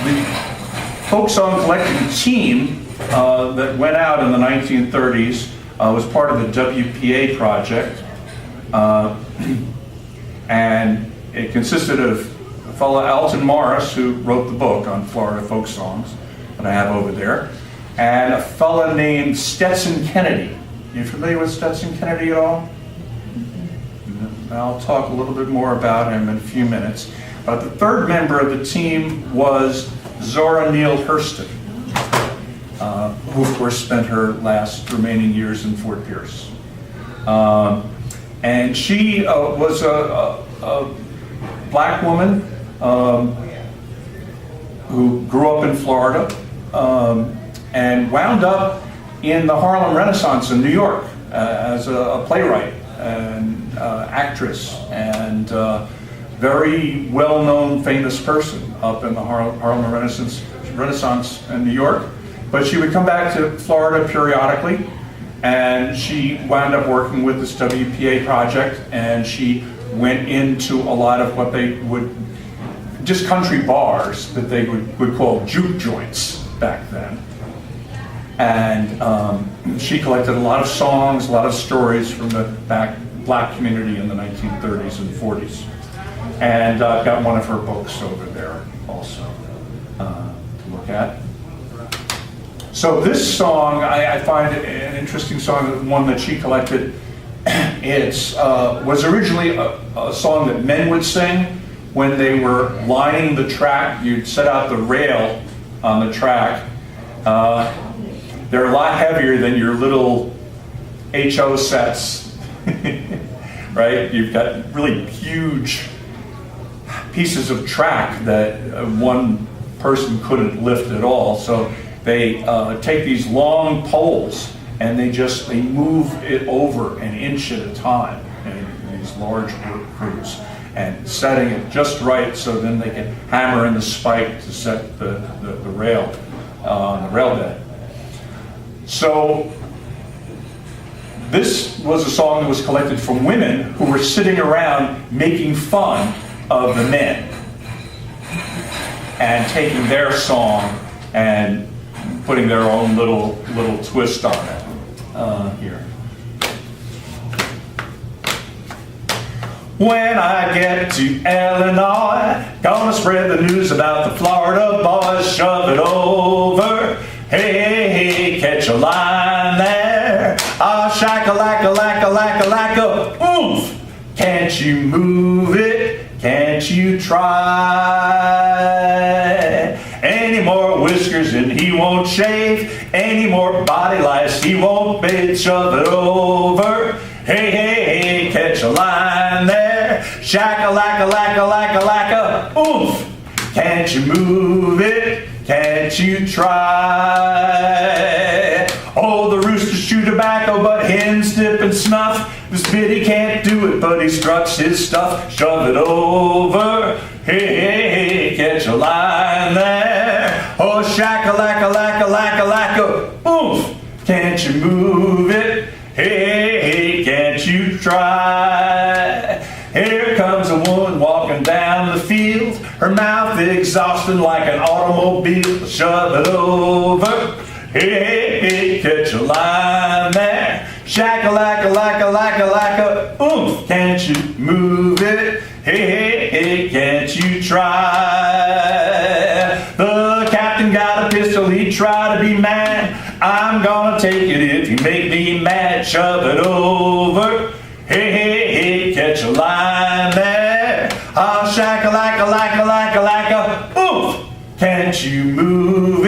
the folk song collecting team that went out in the 1930s was part of the WPA project, and it consisted of a fellow Alton Morris, who wrote the book on Florida folk songs that I have over there, and a fellow named Stetson Kennedy. You familiar with Stetson Kennedy at all? I'll talk a little bit more about him in a few minutes. But the third member of the team was Zora Neal Hursten, who of course spent her last remaining years in Fort Pierce. And she was a black woman who grew up in Florida and wound up in the Harlem Renaissance in New York as a playwright and actress and very well-known, famous person up in the Harlem Renaissance in New York. But she would come back to Florida periodically, and she wound up working with this WPA project, and she went into a lot of what they would, just country bars that they would call juke joints back then. And she collected a lot of songs, a lot of stories from the black community in the 1930s and 40s. And I've got one of her books over there also to look at. So this song, I find it an interesting song, one that she collected. It was originally a song that men would sing when they were lining the track. You'd set out the rail on the track. They're a lot heavier than your little HO sets, right? You've got really huge pieces of track that one person couldn't lift at all. So they take these long poles and they move it over an inch at a time in these large work crews, and setting it just right so then they can hammer in the spike to set the rail on the rail bed. So this was a song that was collected from women who were sitting around making fun of the men and taking their song and putting their own little twist on it. Here. When I get to Illinois, gonna spread the news about the Florida boys. Shove it over. Hey, hey, hey, catch a line there. Ah, shaka-lacka-lacka-lacka-lacka. Oof! Can't you move it? Can't you try? Any more whiskers and he won't shave. Any more body lice he won't bathe. Shove it over. Hey, hey, hey, catch a line there. Shaka-lacka-lacka-lacka-lacka. Oof! Can't you move it? Can't you try? Oh, the roosters chew tobacco, but hens dip and snuff. This biddy can't do it, but he struts his stuff. Shove it over. Hey, hey, hey, catch a line there. Oh, shaka-lacka-lacka-lacka-lacka. Oof! Can't you move it? Hey, hey, can't you try? Here comes a woman walking down the field, her mouth exhausted like an automobile. Shove it over. Hey, hey, hey, catch a line there. Shaka-lacka-lacka-lacka-lacka. Oomph, can't you move it? Hey, hey, hey, can't you try? The captain got a pistol, he tried to be mad. I'm gonna take it if you make me mad. Shove it over. Hey, hey, hey, catch a line there. Ah, shaka-lacka-lacka-lacka-lacka. Oomph, can't you move it?